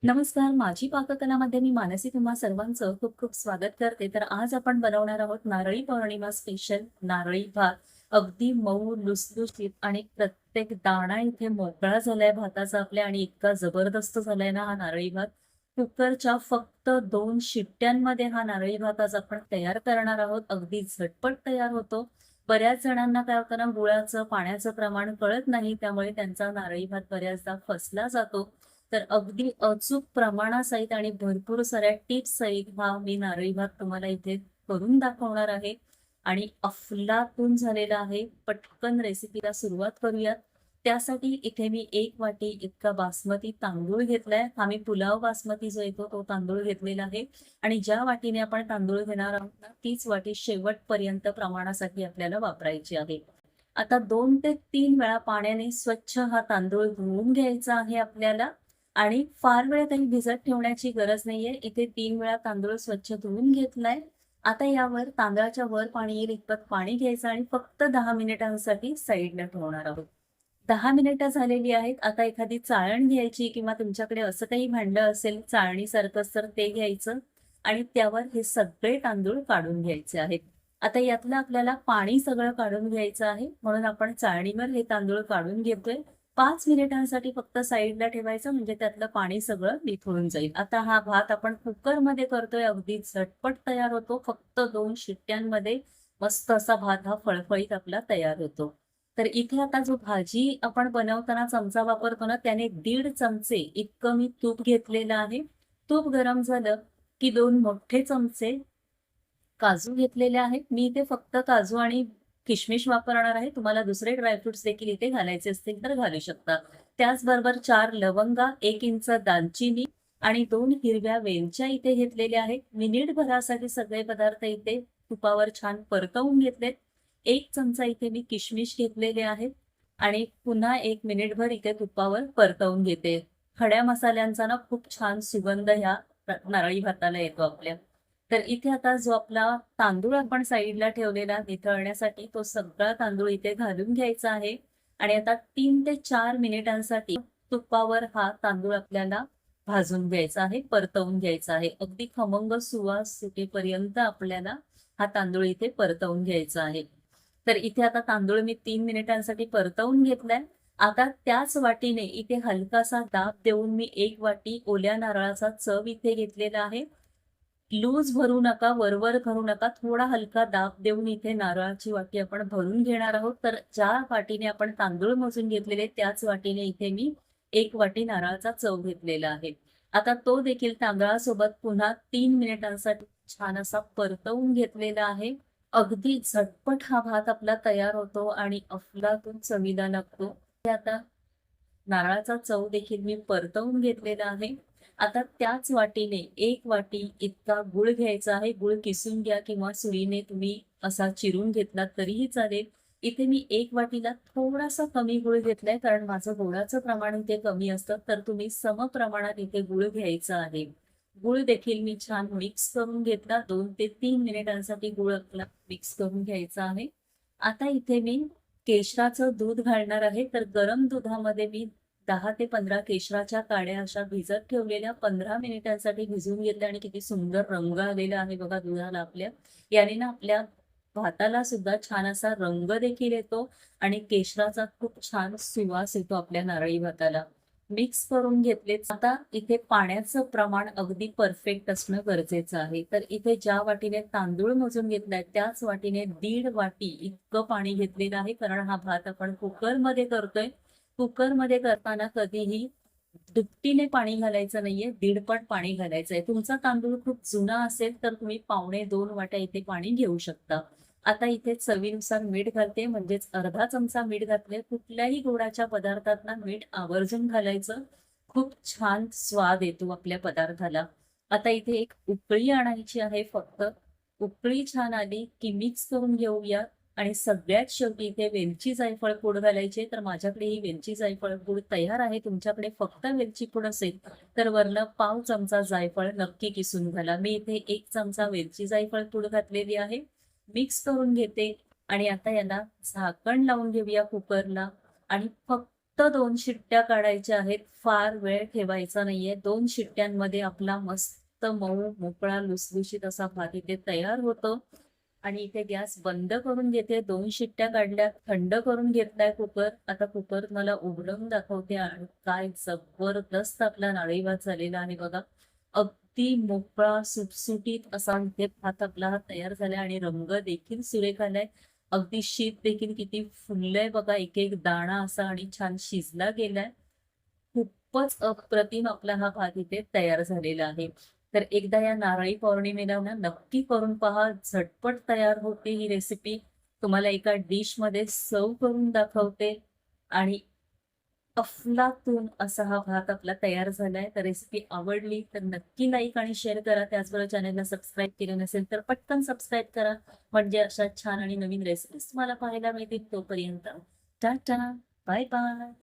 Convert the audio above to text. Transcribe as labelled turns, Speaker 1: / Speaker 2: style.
Speaker 1: नमस्कार. माझी पाककलामध्ये मी मानसी तुम्हा सर्वांचं खूप खूप स्वागत करते. तर आज आपण बनवणार आहोत नारळी पौर्णिमा स्पेशल नारळी भात. अगदी मऊ, लुसलुशीत आणि प्रत्येक दाणा इथे मोकळा झालाय भाताचा आपल्या आणि इतका जबरदस्त झालाय ना हा नारळी भात. कुकरच्या फक्त 2 शिट्ट्यांमध्ये हा नारळी भात आज आपण तयार करणार आहोत. अगदी झटपट तयार होतो. बऱ्याच जणांना काय होतं ना, गुळाचं, पाण्याचं प्रमाण कळत नाही. त्यामुळे त्यांचा नारळी भात बऱ्याचदा फसला जातो. तर अगदी अचूक प्रमाणासहित आणि भरपूर साऱ्या टिप्स सहित हा मी नारळी भात तुम्हाला इथे करून दाखवणार आहे आणि अफलातून झालेला आहे. पटकन रेसिपीला सुरुवात करूयात. त्यासाठी इथे मी 1 वाटी इतका बासमती तांदूळ घेतलाय. हा मी पुलाव बासमती जो येतो तो तांदूळ घेतलेला आहे आणि ज्या वाटीने आपण तांदूळ घेणार आहोत ना, तीच वाटी शेवटपर्यंत प्रमाणासाठी आपल्याला वापरायची आहे. आता 2 ते 3 वेळा पाण्याने स्वच्छ हा तांदूळ धुवून घ्यायचा आहे आपल्याला आणि फार वेळ काही भिजत ठेवण्याची गरज नाहीये. इथे 3 वेळा तांदूळ स्वच्छ धुवून घेतलाय. आता यावर तांदळाच्या वर पाणी येईल इतपत पाणी घ्यायचं आणि फक्त 10 मिनिटांसाठी साईडला ठेवणार आहोत. 10 मिनिटं झालेली आहेत. आता एखादी चाळण घ्यायची किंवा तुमच्याकडे असं काही भांडं असेल चाळणीसारखंच तर ते घ्यायचं आणि त्यावर हे सगळे तांदूळ काढून घ्यायचे आहेत. आता यातलं आपल्याला पाणी सगळं काढून घ्यायचं आहे म्हणून आपण चाळणीवर हे तांदूळ काढून घेतोय. 5 मिनिटांसाठी फक्त साईडला ठेवायचं म्हणजे त्यातलं पाणी सगळं निथळून जाईल. आता हा भात आपण कुकरमध्ये करतोय. अगदी झटपट तयार होतो. फक्त 2 शिट्ट्यांमध्ये मस्त असा भात हा फळफळीत आपला तयार होतो. तर इथे आता जो भाजी आपण बनवताना चमचा वापरतो ना, त्याने 1.5 चमचे इतकं मी तूप घेतलेलं आहे. तूप गरम झालं की 2 मोठे चमचे काजू घेतलेले आहेत. मी इथे फक्त काजू आणि किशमिश वापरणार आहे. तुम्हाला दुसरे ड्रायफ्रुट्स देखील इथे घालायचे असतील तर घालू शकता. त्याचबरोबर 4 लवंगा, 1 इंच दालचिनी आणि 2 हिरव्या वेलच्या इथे घेतलेल्या आहेत. मिनिटभरासाठी सगळे पदार्थ इथे तुपावर छान परतवून घेतलेत. 1 चमचा इथे मी किशमिश घेतलेले आहेत आणि पुन्हा 1 मिनिटभर इथे तुपावर परतवून घेते. खड्या मसाल्यांचा ना खूप छान सुगंध ह्या नारळी भाताला येतो आपल्या. तर इथे आता जो आपला तांदूळ आपण साईडला ठेवलेला निथळण्यासाठी तो सगळा तांदूळ इथे घालून घ्यायचा आहे आणि आता 3 ते 4 मिनिटांसाठी तुपावर हा तांदूळ आपल्याला भाजून घ्यायचा आहे, परतवून घ्यायचा आहे. अगदी खमंग सुवास सुटेपर्यंत आपल्याला हा तांदूळ इथे परतवून घ्यायचा आहे. तर इथे आता तांदूळ मी 3 मिनिटांसाठी परतवून घेतलाय. आता त्याच वाटीने इथे हलकासा दाब देऊन मी 1 वाटी ओल्या नारळाचा चव इथे घेतलेला आहे. लूज भरू नका, वर-वर करू नका. थोडा हलका दाब देऊन इथे नारळाची वाटी आपण भरून घेणार आहोत. तर ज्या वाटीने आपण तांदूळ मोजून घेतलेले त्याच वाटीने इथे मी 1 वाटी नारळाचा चव घेतलेला आहे. आता तो देखील तांदळासोबत पुन्हा 3 मिनिटांसाठी छान असा परतवून घेतलेला आहे. अगदी झटपट हा भात आपला तयार होतो आणि अफलातून चवीला लागतो. ते आता नारळाचा चव देखील मी परतवून घेतलेला आहे. आता त्याच वाटीने 1 वाटी इतका गूळ घ्यायचा आहे. गूळ किसून घ्या किंवा सुरीने तुम्ही असा चिरून घेतलात तरीही चालेल. इथे मी 1 वाटीला थोडासा कमी गूळ घेतलाय कारण माझं गोडाचं प्रमाण इथे कमी असतं. तर तुम्ही समप्रमाणात इथे गूळ घ्यायचा आहे. गूळ देखील मी छान मिक्स करून घेतला. 2 ते 3 मिनिटांसाठी गूळ आपला मिक्स करून घ्यायचा आहे. आता इथे मी केशराचं दूध घालणार आहे. तर गरम दुधामध्ये मी 10 ते 15 केशराच्या काड्या अशा भिजत ठेवलेल्या 15 मिनिटांसाठी भिजवून घेतल्या आणि किती सुंदर रंग आलेला आहे बघा दुधाला आपल्या. याने ना आपल्या भाताला सुद्धा छान असा रंग देखील येतो आणि केशराचा खूप छान सुवास येतो आपल्या नारळी भाताला. मिक्स करून घेतले. आता इथे पाण्याचं प्रमाण अगदी परफेक्ट असणं गरजेचं आहे. तर इथे ज्या वाटीने तांदूळ मोजून घेतलाय त्याच वाटीने 1.5 वाटी इतकं पाणी घेतलेलं आहे. कारण हा भात आपण कुकरमध्ये करतोय. कुकरमध्ये करताना कधीही दुपटीने पाणी घालायचं नाहीये, 1.5 पट पाणी घालायचंय. तुमचा तांदूळ खूप जुना असेल तर तुम्ही पावणे 2 वाट्या इथे पाणी घेऊ शकता. आता इथे चवीनुसार मीठ घालते म्हणजेच अर्धा चमचा मीठ घातले. कुठल्याही गोडाच्या पदार्थात ना मीठ आवर्जून घालायचं. खूप छान स्वाद येतो आपल्या पदार्थाला. आता इथे एक उकळी आणायची आहे फक्त. उकळी छान आली की मिक्स करून घेऊया आणि सगळ्यात शेवटी इथे वेलची जायफळ पूड घालायची. तर माझ्याकडे ही वेलची जायफळ पूड तयार आहे. तुमच्याकडे फक्त वेलची पूड असेल तर वरनं पाव चमचा जायफळ नक्की किसून घाला. मी इथे 1 चमचा वेलची जायफळ पूड घातलेली आहे. मिक्स करून घेते आणि आता याला झाकण लावून घेऊया कुकरला आणि फक्त फक्त 2 शिट्ट्या काढायच्या आहेत. फार वेळ ठेवायचा नाहीये. 2 शिट्ट्यांमध्ये आपला मस्त मऊ, मोकळा, लुसलुशीत असा भात इथे तयार होतो. आणि इथे गॅस बंद करून घेते. 2 शिट्ट्या काढल्या, थंड करून घेतलाय कुकर. आता कुकर मला उघडून दाखवते आणि काय जबरदस्त आपला नारळी भात झालेला आहे बघा. अगदी मोकळा, सुटसुटीत असा इथे भात आपला हा तयार झालाय आणि रंग देखील सुरेख आलाय. अगदी शीत देखील किती फुललंय बघा, एक-एक दाणा असा आणि छान शिजला गेलाय. खूपच अप्रतिम आपला हा भात इथे तयार झालेला आहे. तर एकदा या नारळी पौर्णिमेला ना नक्की करून पहा. झटपट तयार होते ही रेसिपी. तुम्हाला एका डिशमध्ये सर्व्ह करून दाखवते आणि अफलातून असा हा भात आपला तयार झालाय. तर रेसिपी आवडली तर नक्की लाईक आणि शेअर करा. त्याचबरोबर चॅनलला सबस्क्राईब केलं नसेल तर पटकन सबस्क्राईब करा. म्हणजे अशा छान आणि नवीन रेसिपीज तुम्हाला पाहायला मिळतील. तोपर्यंत टाटा, बाय बाय.